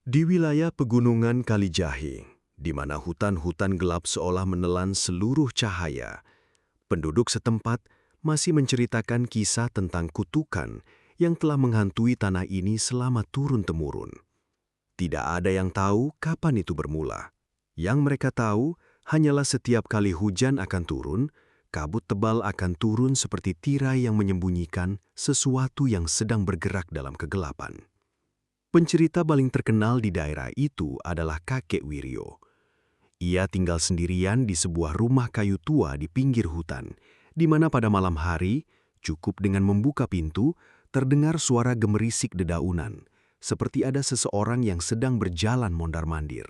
Di wilayah pegunungan Kalijahe, di mana hutan-hutan gelap seolah menelan seluruh cahaya, penduduk setempat masih menceritakan kisah tentang kutukan yang telah menghantui tanah ini selama turun-temurun. Tidak ada yang tahu kapan itu bermula. Yang mereka tahu hanyalah setiap kali hujan akan turun, kabut tebal akan turun seperti tirai yang menyembunyikan sesuatu yang sedang bergerak dalam kegelapan. Pencerita paling terkenal di daerah itu adalah kakek Wiryo. Ia tinggal sendirian di sebuah rumah kayu tua di pinggir hutan, di mana pada malam hari, cukup dengan membuka pintu, terdengar suara gemerisik dedaunan, seperti ada seseorang yang sedang berjalan mondar-mandir.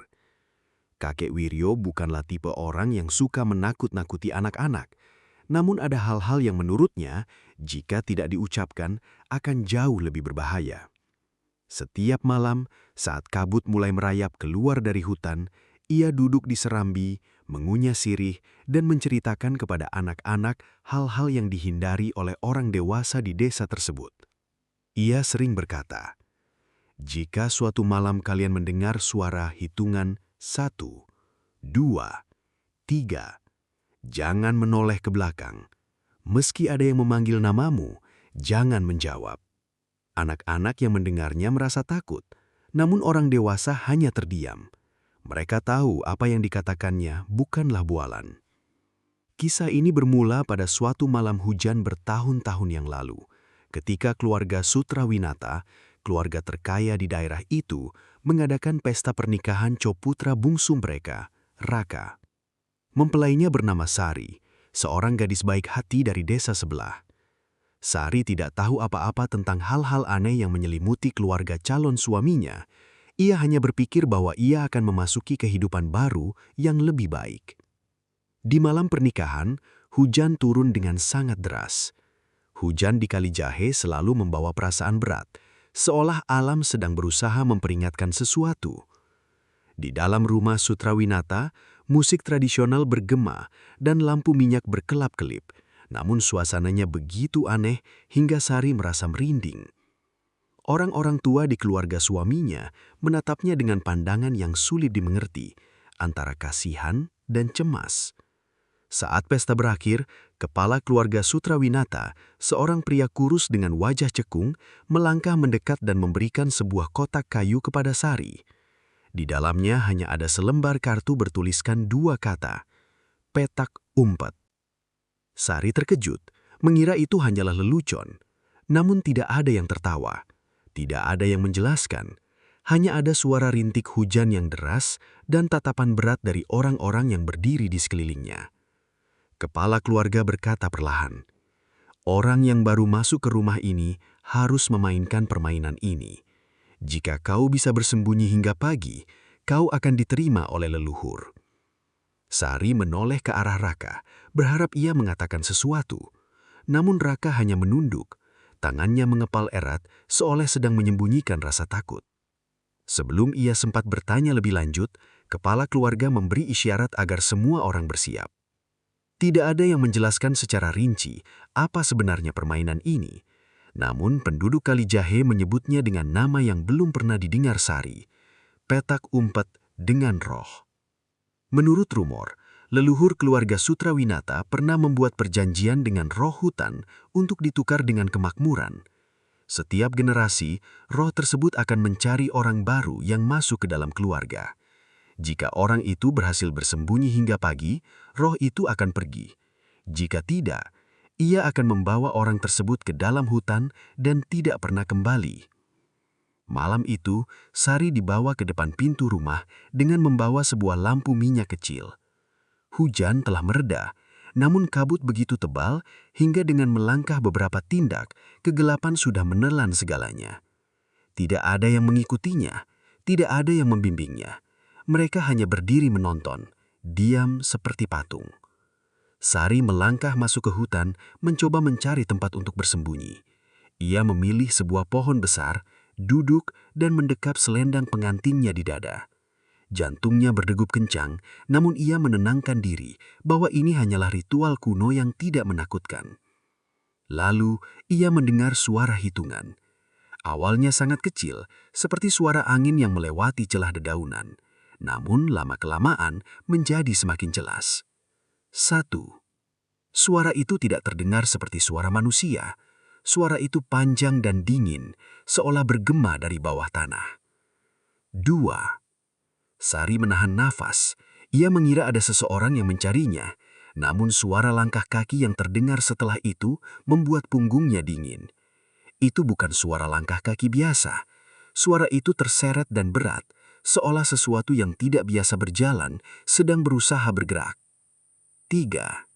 Kakek Wiryo bukanlah tipe orang yang suka menakut-nakuti anak-anak, namun ada hal-hal yang menurutnya, jika tidak diucapkan, akan jauh lebih berbahaya. Setiap malam, saat kabut mulai merayap keluar dari hutan, ia duduk di serambi, mengunyah sirih, dan menceritakan kepada anak-anak hal-hal yang dihindari oleh orang dewasa di desa tersebut. Ia sering berkata, "Jika suatu malam kalian mendengar suara hitungan 1, 2, 3, jangan menoleh ke belakang. Meski ada yang memanggil namamu, jangan menjawab." Anak-anak yang mendengarnya merasa takut, namun orang dewasa hanya terdiam. Mereka tahu apa yang dikatakannya bukanlah bualan. Kisah ini bermula pada suatu malam hujan bertahun-tahun yang lalu, ketika keluarga Sutrawinata, keluarga terkaya di daerah itu, mengadakan pesta pernikahan coputra bungsu mereka, Raka. Mempelainya bernama Sari, seorang gadis baik hati dari desa sebelah. Sari tidak tahu apa-apa tentang hal-hal aneh yang menyelimuti keluarga calon suaminya. Ia hanya berpikir bahwa ia akan memasuki kehidupan baru yang lebih baik. Di malam pernikahan, hujan turun dengan sangat deras. Hujan di Kalijahe selalu membawa perasaan berat, seolah alam sedang berusaha memperingatkan sesuatu. Di dalam rumah Sutrawinata, musik tradisional bergema dan lampu minyak berkelap-kelip. Namun suasananya begitu aneh hingga Sari merasa merinding. Orang-orang tua di keluarga suaminya menatapnya dengan pandangan yang sulit dimengerti, antara kasihan dan cemas. Saat pesta berakhir, kepala keluarga Sutrawinata, seorang pria kurus dengan wajah cekung, melangkah mendekat dan memberikan sebuah kotak kayu kepada Sari. Di dalamnya hanya ada selembar kartu bertuliskan 2 kata, petak umpet. Sari terkejut, mengira itu hanyalah lelucon. Namun tidak ada yang tertawa, tidak ada yang menjelaskan. Hanya ada suara rintik hujan yang deras dan tatapan berat dari orang-orang yang berdiri di sekelilingnya. Kepala keluarga berkata perlahan, "Orang yang baru masuk ke rumah ini harus memainkan permainan ini. Jika kau bisa bersembunyi hingga pagi, kau akan diterima oleh leluhur." Sari menoleh ke arah Raka, berharap ia mengatakan sesuatu. Namun Raka hanya menunduk, tangannya mengepal erat seolah sedang menyembunyikan rasa takut. Sebelum ia sempat bertanya lebih lanjut, kepala keluarga memberi isyarat agar semua orang bersiap. Tidak ada yang menjelaskan secara rinci apa sebenarnya permainan ini. Namun penduduk Kalijahe menyebutnya dengan nama yang belum pernah didengar Sari, petak umpet dengan roh. Menurut rumor, leluhur keluarga Sutrawinata pernah membuat perjanjian dengan roh hutan untuk ditukar dengan kemakmuran. Setiap generasi, roh tersebut akan mencari orang baru yang masuk ke dalam keluarga. Jika orang itu berhasil bersembunyi hingga pagi, roh itu akan pergi. Jika tidak, ia akan membawa orang tersebut ke dalam hutan dan tidak pernah kembali. Malam itu, Sari dibawa ke depan pintu rumah dengan membawa sebuah lampu minyak kecil. Hujan telah mereda, namun kabut begitu tebal hingga dengan melangkah beberapa tindak, kegelapan sudah menelan segalanya. Tidak ada yang mengikutinya, tidak ada yang membimbingnya. Mereka hanya berdiri menonton, diam seperti patung. Sari melangkah masuk ke hutan, mencoba mencari tempat untuk bersembunyi. Ia memilih sebuah pohon besar, duduk dan mendekap selendang pengantinnya di dada. Jantungnya berdegup kencang, namun ia menenangkan diri bahwa ini hanyalah ritual kuno yang tidak menakutkan. Lalu ia mendengar suara hitungan. Awalnya sangat kecil, seperti suara angin yang melewati celah dedaunan. Namun lama-kelamaan menjadi semakin jelas. 1. Suara itu tidak terdengar seperti suara manusia. Suara itu panjang dan dingin, seolah bergema dari bawah tanah. 2. Sari menahan nafas. Ia mengira ada seseorang yang mencarinya, namun suara langkah kaki yang terdengar setelah itu membuat punggungnya dingin. Itu bukan suara langkah kaki biasa. Suara itu terseret dan berat, seolah sesuatu yang tidak biasa berjalan sedang berusaha bergerak. 3.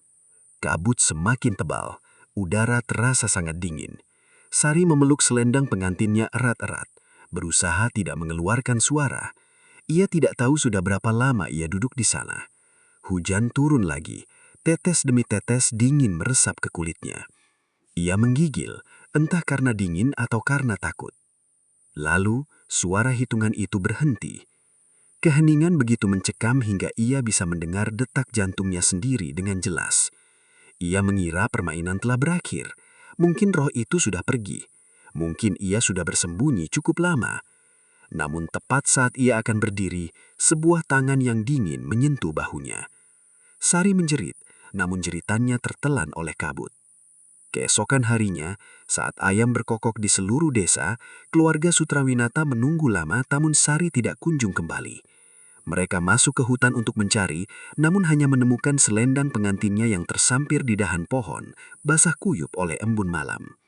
Kabut semakin tebal, udara terasa sangat dingin. Sari memeluk selendang pengantinnya erat-erat, berusaha tidak mengeluarkan suara. Ia tidak tahu sudah berapa lama ia duduk di sana. Hujan turun lagi, tetes demi tetes dingin meresap ke kulitnya. Ia menggigil, entah karena dingin atau karena takut. Lalu, suara hitungan itu berhenti. Keheningan begitu mencekam hingga ia bisa mendengar detak jantungnya sendiri dengan jelas. Ia mengira permainan telah berakhir. Mungkin roh itu sudah pergi. Mungkin ia sudah bersembunyi cukup lama. Namun tepat saat ia akan berdiri, sebuah tangan yang dingin menyentuh bahunya. Sari menjerit, namun jeritannya tertelan oleh kabut. Keesokan harinya, saat ayam berkokok di seluruh desa, keluarga Sutrawinata menunggu lama namun Sari tidak kunjung kembali. Mereka masuk ke hutan untuk mencari, namun hanya menemukan selendang pengantinnya yang tersampir di dahan pohon, basah kuyup oleh embun malam.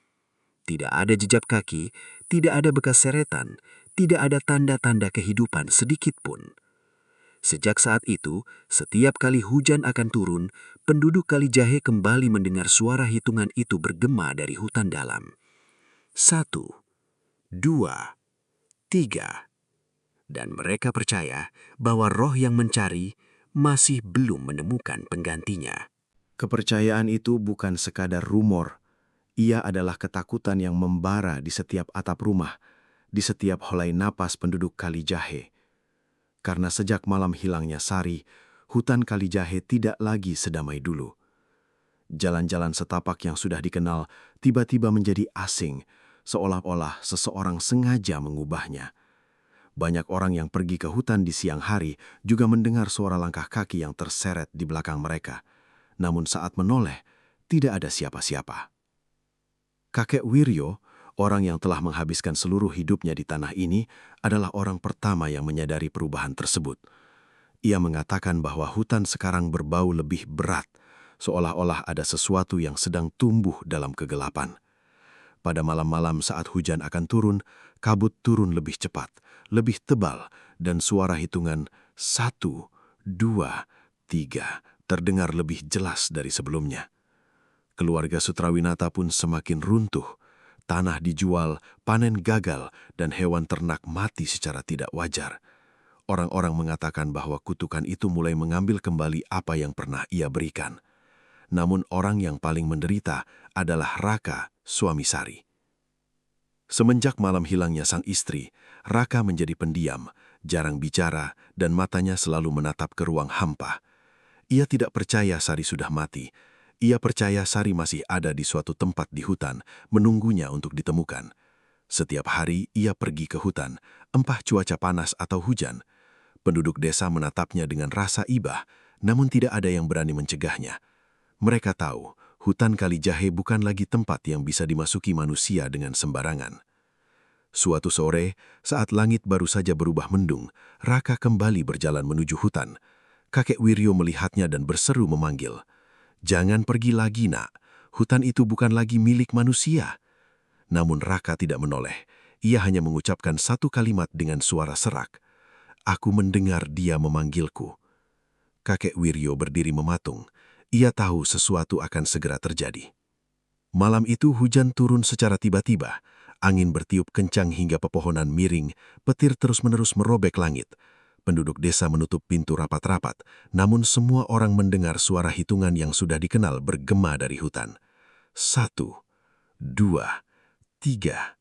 Tidak ada jejak kaki, tidak ada bekas seretan, tidak ada tanda-tanda kehidupan sedikit pun. Sejak saat itu, setiap kali hujan akan turun, penduduk Kalijahe kembali mendengar suara hitungan itu bergema dari hutan dalam. 1, 2, 3. Dan mereka percaya bahwa roh yang mencari masih belum menemukan penggantinya. Kepercayaan itu bukan sekadar rumor. Ia adalah ketakutan yang membara di setiap atap rumah, di setiap helai napas penduduk Kalijahe. Karena sejak malam hilangnya Sari, hutan Kalijahe tidak lagi sedamai dulu. Jalan-jalan setapak yang sudah dikenal tiba-tiba menjadi asing, seolah-olah seseorang sengaja mengubahnya. Banyak orang yang pergi ke hutan di siang hari juga mendengar suara langkah kaki yang terseret di belakang mereka. Namun saat menoleh, tidak ada siapa-siapa. Kakek Wiryo, orang yang telah menghabiskan seluruh hidupnya di tanah ini, adalah orang pertama yang menyadari perubahan tersebut. Ia mengatakan bahwa hutan sekarang berbau lebih berat, seolah-olah ada sesuatu yang sedang tumbuh dalam kegelapan. Pada malam-malam saat hujan akan turun, kabut turun lebih cepat, lebih tebal, dan suara hitungan 1, 2, 3 terdengar lebih jelas dari sebelumnya. Keluarga Sutrawinata pun semakin runtuh. Tanah dijual, panen gagal, dan hewan ternak mati secara tidak wajar. Orang-orang mengatakan bahwa kutukan itu mulai mengambil kembali apa yang pernah ia berikan. Namun orang yang paling menderita adalah Raka, suami Sari. Semenjak malam hilangnya sang istri, Raka menjadi pendiam, jarang bicara, dan matanya selalu menatap ke ruang hampa. Ia tidak percaya Sari sudah mati. Ia percaya Sari masih ada di suatu tempat di hutan, menunggunya untuk ditemukan. Setiap hari ia pergi ke hutan, entah cuaca panas atau hujan. Penduduk desa menatapnya dengan rasa ibah, namun tidak ada yang berani mencegahnya. Mereka tahu, hutan Kalijahe bukan lagi tempat yang bisa dimasuki manusia dengan sembarangan. Suatu sore, saat langit baru saja berubah mendung, Raka kembali berjalan menuju hutan. Kakek Wiryo melihatnya dan berseru memanggil, "Jangan pergi lagi, nak. Hutan itu bukan lagi milik manusia." Namun Raka tidak menoleh. Ia hanya mengucapkan satu kalimat dengan suara serak. "Aku mendengar dia memanggilku." Kakek Wiryo berdiri mematung. Ia tahu sesuatu akan segera terjadi. Malam itu hujan turun secara tiba-tiba. Angin bertiup kencang hingga pepohonan miring, petir terus-menerus merobek langit. Penduduk desa menutup pintu rapat-rapat, namun semua orang mendengar suara hitungan yang sudah dikenal bergema dari hutan. 1, 2, 3.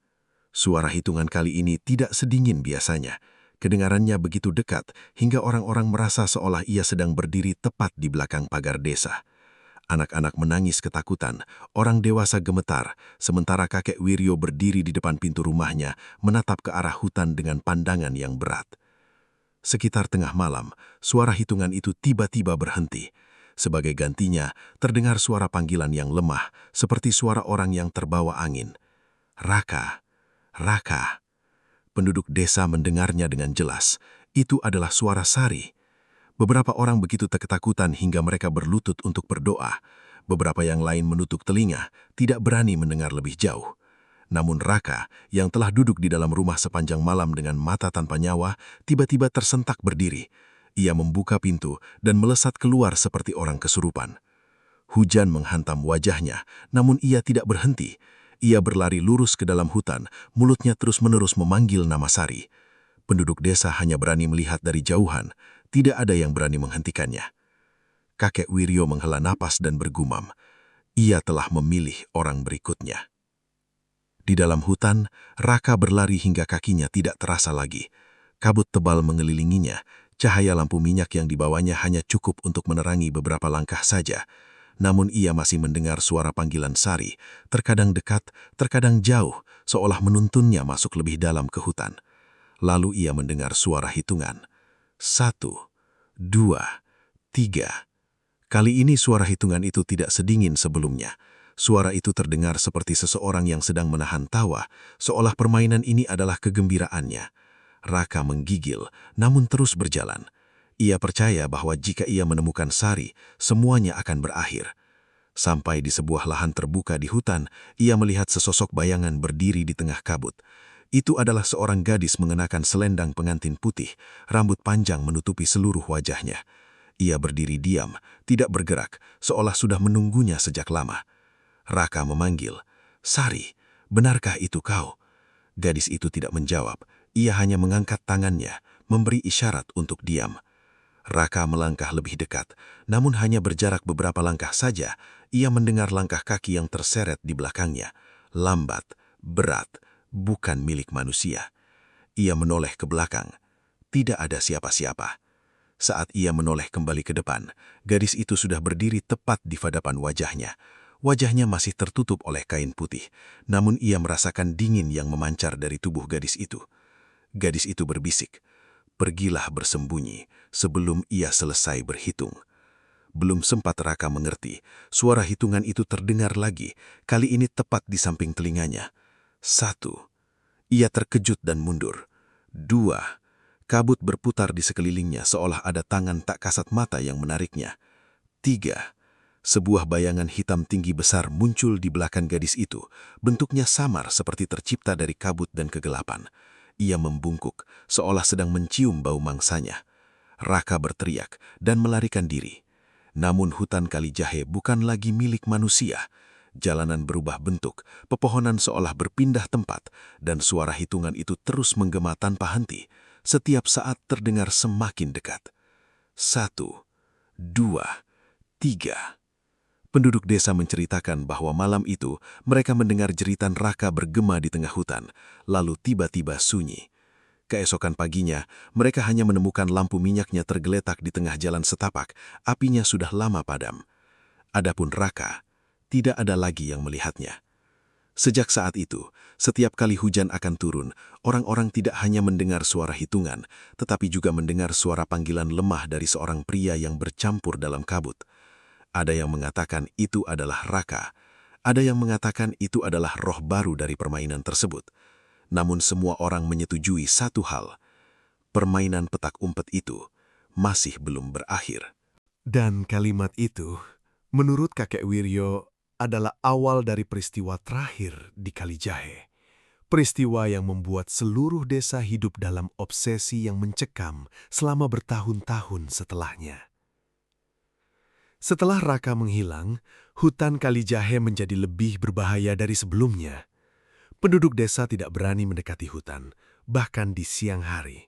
Suara hitungan kali ini tidak sedingin biasanya. Kedengarannya begitu dekat hingga orang-orang merasa seolah ia sedang berdiri tepat di belakang pagar desa. Anak-anak menangis ketakutan, orang dewasa gemetar, sementara kakek Wiryo berdiri di depan pintu rumahnya, menatap ke arah hutan dengan pandangan yang berat. Sekitar tengah malam, suara hitungan itu tiba-tiba berhenti. Sebagai gantinya, terdengar suara panggilan yang lemah, seperti suara orang yang terbawa angin. Raka, Raka. Penduduk desa mendengarnya dengan jelas. Itu adalah suara Sari. Beberapa orang begitu ketakutan hingga mereka berlutut untuk berdoa. Beberapa yang lain menutup telinga, tidak berani mendengar lebih jauh. Namun Raka, yang telah duduk di dalam rumah sepanjang malam dengan mata tanpa nyawa, tiba-tiba tersentak berdiri. Ia membuka pintu dan melesat keluar seperti orang kesurupan. Hujan menghantam wajahnya, namun ia tidak berhenti. Ia berlari lurus ke dalam hutan, mulutnya terus-menerus memanggil nama Sari. Penduduk desa hanya berani melihat dari jauhan, tidak ada yang berani menghentikannya. Kakek Wiryo menghela napas dan bergumam. Ia telah memilih orang berikutnya. Di dalam hutan, Raka berlari hingga kakinya tidak terasa lagi. Kabut tebal mengelilinginya, cahaya lampu minyak yang dibawanya hanya cukup untuk menerangi beberapa langkah saja. Namun ia masih mendengar suara panggilan Sari, terkadang dekat, terkadang jauh, seolah menuntunnya masuk lebih dalam ke hutan. Lalu ia mendengar suara hitungan. 1, 2, 3. Kali ini suara hitungan itu tidak sedingin sebelumnya. Suara itu terdengar seperti seseorang yang sedang menahan tawa, seolah permainan ini adalah kegembiraannya. Raka menggigil, namun terus berjalan. Ia percaya bahwa jika ia menemukan Sari, semuanya akan berakhir. Sampai di sebuah lahan terbuka di hutan, ia melihat sesosok bayangan berdiri di tengah kabut. Itu adalah seorang gadis mengenakan selendang pengantin putih, rambut panjang menutupi seluruh wajahnya. Ia berdiri diam, tidak bergerak, seolah sudah menunggunya sejak lama. Raka memanggil, "Sari, benarkah itu kau?" Gadis itu tidak menjawab, ia hanya mengangkat tangannya, memberi isyarat untuk diam. Raka melangkah lebih dekat, namun hanya berjarak beberapa langkah saja, ia mendengar langkah kaki yang terseret di belakangnya. Lambat, berat, bukan milik manusia. Ia menoleh ke belakang. Tidak ada siapa-siapa. Saat ia menoleh kembali ke depan, gadis itu sudah berdiri tepat di hadapan wajahnya. Wajahnya masih tertutup oleh kain putih, namun ia merasakan dingin yang memancar dari tubuh gadis itu. Gadis itu berbisik, "Pergilah bersembunyi sebelum ia selesai berhitung." Belum sempat Raka mengerti, suara hitungan itu terdengar lagi, kali ini tepat di samping telinganya. 1. Ia terkejut dan mundur. 2. Kabut berputar di sekelilingnya seolah ada tangan tak kasat mata yang menariknya. 3. Sebuah bayangan hitam tinggi besar muncul di belakang gadis itu. Bentuknya samar seperti tercipta dari kabut dan kegelapan. Ia membungkuk, seolah sedang mencium bau mangsanya. Raka berteriak dan melarikan diri. Namun hutan Kalijahe bukan lagi milik manusia. Jalanan berubah bentuk, pepohonan seolah berpindah tempat, dan suara hitungan itu terus menggema tanpa henti. Setiap saat terdengar semakin dekat. 1, 2, 3. Penduduk desa menceritakan bahwa malam itu mereka mendengar jeritan Raka bergema di tengah hutan, lalu tiba-tiba sunyi. Keesokan paginya, mereka hanya menemukan lampu minyaknya tergeletak di tengah jalan setapak, apinya sudah lama padam. Adapun Raka, tidak ada lagi yang melihatnya. Sejak saat itu, setiap kali hujan akan turun, orang-orang tidak hanya mendengar suara hitungan, tetapi juga mendengar suara panggilan lemah dari seorang pria yang bercampur dalam kabut. Ada yang mengatakan itu adalah Raka, ada yang mengatakan itu adalah roh baru dari permainan tersebut. Namun semua orang menyetujui satu hal, permainan petak umpet itu masih belum berakhir. Dan kalimat itu, menurut kakek Wiryo, adalah awal dari peristiwa terakhir di Kalijahe. Peristiwa yang membuat seluruh desa hidup dalam obsesi yang mencekam selama bertahun-tahun setelahnya. Setelah Raka menghilang, hutan Kalijahe menjadi lebih berbahaya dari sebelumnya. Penduduk desa tidak berani mendekati hutan, bahkan di siang hari.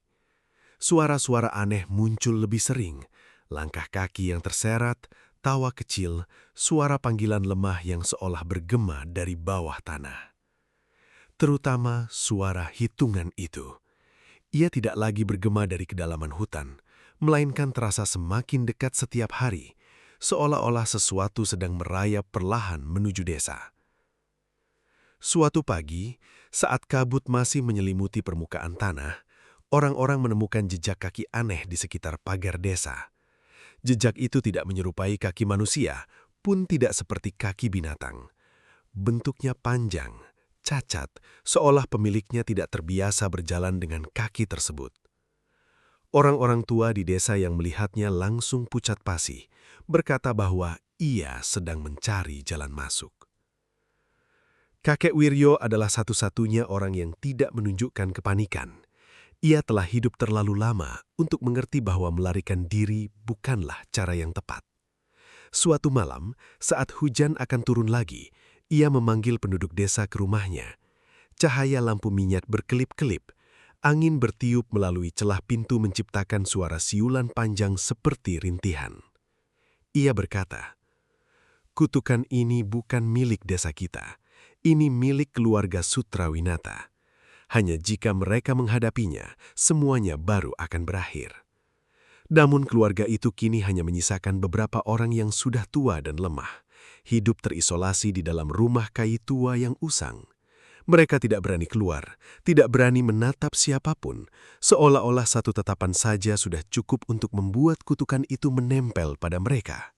Suara-suara aneh muncul lebih sering, langkah kaki yang terseret, tawa kecil, suara panggilan lemah yang seolah bergema dari bawah tanah. Terutama suara hitungan itu. Ia tidak lagi bergema dari kedalaman hutan, melainkan terasa semakin dekat setiap hari, seolah-olah sesuatu sedang merayap perlahan menuju desa. Suatu pagi, saat kabut masih menyelimuti permukaan tanah, orang-orang menemukan jejak kaki aneh di sekitar pagar desa. Jejak itu tidak menyerupai kaki manusia, pun tidak seperti kaki binatang. Bentuknya panjang, cacat, seolah pemiliknya tidak terbiasa berjalan dengan kaki tersebut. Orang-orang tua di desa yang melihatnya langsung pucat pasi, berkata bahwa ia sedang mencari jalan masuk. Kakek Wiryo adalah satu-satunya orang yang tidak menunjukkan kepanikan. Ia telah hidup terlalu lama untuk mengerti bahwa melarikan diri bukanlah cara yang tepat. Suatu malam, saat hujan akan turun lagi, ia memanggil penduduk desa ke rumahnya. Cahaya lampu minyak berkelip-kelip, angin bertiup melalui celah pintu menciptakan suara siulan panjang seperti rintihan. Ia berkata, "Kutukan ini bukan milik desa kita, ini milik keluarga Sutrawinata. Hanya jika mereka menghadapinya, semuanya baru akan berakhir." Namun keluarga itu kini hanya menyisakan beberapa orang yang sudah tua dan lemah, hidup terisolasi di dalam rumah kayu tua yang usang. Mereka tidak berani keluar, tidak berani menatap siapapun, seolah-olah satu tatapan saja sudah cukup untuk membuat kutukan itu menempel pada mereka.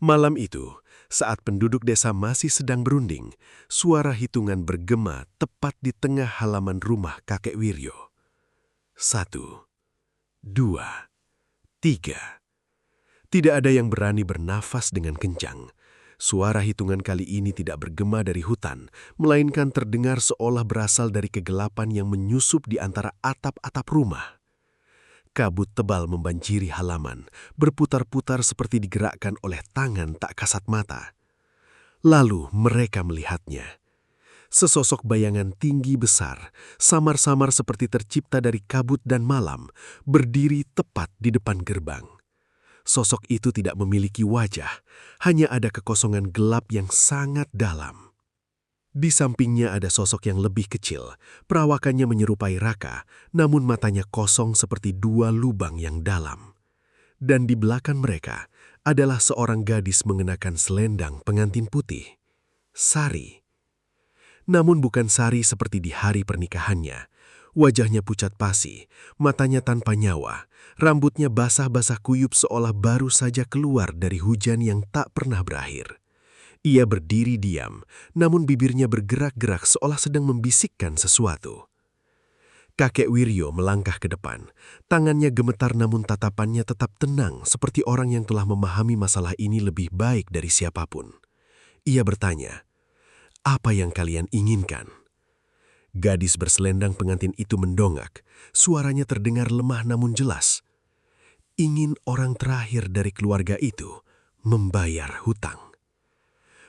Malam itu, saat penduduk desa masih sedang berunding, suara hitungan bergema tepat di tengah halaman rumah kakek Wiryo. 1, 2, 3. Tidak ada yang berani bernafas dengan kencang. Suara hitungan kali ini tidak bergema dari hutan, melainkan terdengar seolah berasal dari kegelapan yang menyusup di antara atap-atap rumah. Kabut tebal membanjiri halaman, berputar-putar seperti digerakkan oleh tangan tak kasat mata. Lalu mereka melihatnya. Sesosok bayangan tinggi besar, samar-samar seperti tercipta dari kabut dan malam, berdiri tepat di depan gerbang. Sosok itu tidak memiliki wajah, hanya ada kekosongan gelap yang sangat dalam. Di sampingnya ada sosok yang lebih kecil, perawakannya menyerupai Raka, namun matanya kosong seperti dua lubang yang dalam. Dan di belakang mereka adalah seorang gadis mengenakan selendang pengantin putih, Sari. Namun bukan Sari seperti di hari pernikahannya. Wajahnya pucat pasi, matanya tanpa nyawa, rambutnya basah-basah kuyup seolah baru saja keluar dari hujan yang tak pernah berakhir. Ia berdiri diam, namun bibirnya bergerak-gerak seolah sedang membisikkan sesuatu. Kakek Wiryo melangkah ke depan. Tangannya gemetar namun tatapannya tetap tenang seperti orang yang telah memahami masalah ini lebih baik dari siapapun. Ia bertanya, "Apa yang kalian inginkan?" Gadis berselendang pengantin itu mendongak. Suaranya terdengar lemah namun jelas. "Ingin orang terakhir dari keluarga itu membayar hutang."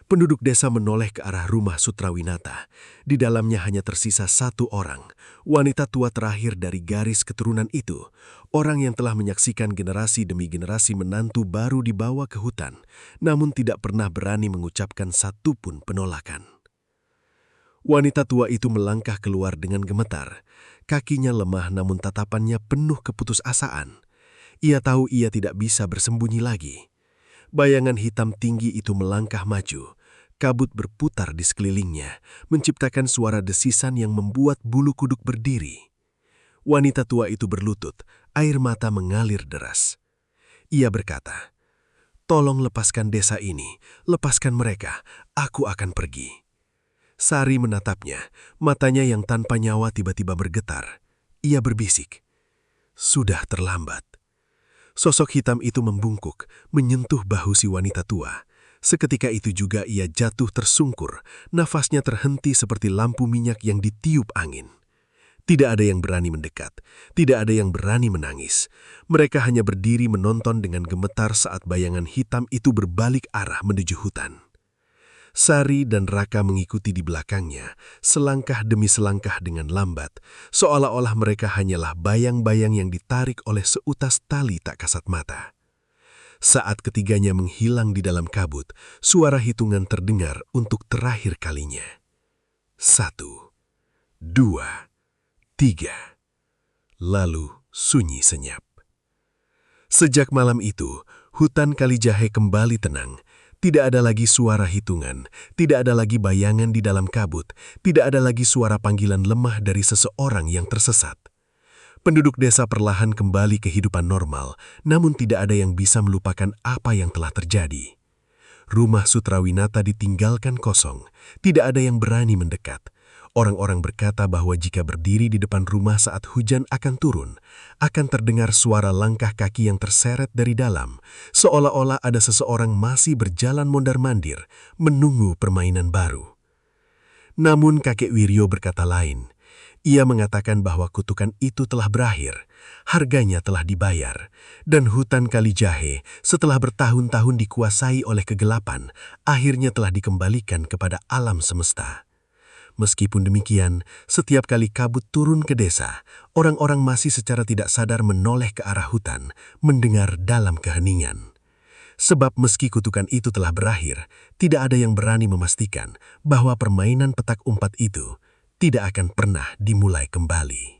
Penduduk desa menoleh ke arah rumah Sutrawinata. Di dalamnya hanya tersisa satu orang, wanita tua terakhir dari garis keturunan itu, orang yang telah menyaksikan generasi demi generasi menantu baru dibawa ke hutan, namun tidak pernah berani mengucapkan satupun penolakan. Wanita tua itu melangkah keluar dengan gemetar. Kakinya lemah namun tatapannya penuh keputusasaan. Ia tahu ia tidak bisa bersembunyi lagi. Bayangan hitam tinggi itu melangkah maju. Kabut berputar di sekelilingnya, menciptakan suara desisan yang membuat bulu kuduk berdiri. Wanita tua itu berlutut, air mata mengalir deras. Ia berkata, "Tolong lepaskan desa ini, lepaskan mereka, aku akan pergi." Sari menatapnya, matanya yang tanpa nyawa tiba-tiba bergetar. Ia berbisik, "Sudah terlambat." Sosok hitam itu membungkuk, menyentuh bahu si wanita tua. Seketika itu juga ia jatuh tersungkur, nafasnya terhenti seperti lampu minyak yang ditiup angin. Tidak ada yang berani mendekat, tidak ada yang berani menangis. Mereka hanya berdiri menonton dengan gemetar saat bayangan hitam itu berbalik arah menuju hutan. Sari dan Raka mengikuti di belakangnya, selangkah demi selangkah dengan lambat, seolah-olah mereka hanyalah bayang-bayang yang ditarik oleh seutas tali tak kasat mata. Saat ketiganya menghilang di dalam kabut, suara hitungan terdengar untuk terakhir kalinya. 1, 2, 3. Lalu sunyi senyap. Sejak malam itu, Hutan Kalijahe kembali tenang. Tidak ada lagi suara hitungan, tidak ada lagi bayangan di dalam kabut, tidak ada lagi suara panggilan lemah dari seseorang yang tersesat. Penduduk desa perlahan kembali kehidupan normal, namun tidak ada yang bisa melupakan apa yang telah terjadi. Rumah Sutrawinata ditinggalkan kosong, tidak ada yang berani mendekat. Orang-orang berkata bahwa jika berdiri di depan rumah saat hujan akan turun, akan terdengar suara langkah kaki yang terseret dari dalam, seolah-olah ada seseorang masih berjalan mondar-mandir, menunggu permainan baru. Namun kakek Wiryo berkata lain. Ia mengatakan bahwa kutukan itu telah berakhir, harganya telah dibayar, dan hutan Kalijahe setelah bertahun-tahun dikuasai oleh kegelapan, akhirnya telah dikembalikan kepada alam semesta. Meskipun demikian, setiap kali kabut turun ke desa, orang-orang masih secara tidak sadar menoleh ke arah hutan, mendengar dalam keheningan. Sebab meski kutukan itu telah berakhir, tidak ada yang berani memastikan bahwa permainan petak umpat itu tidak akan pernah dimulai kembali.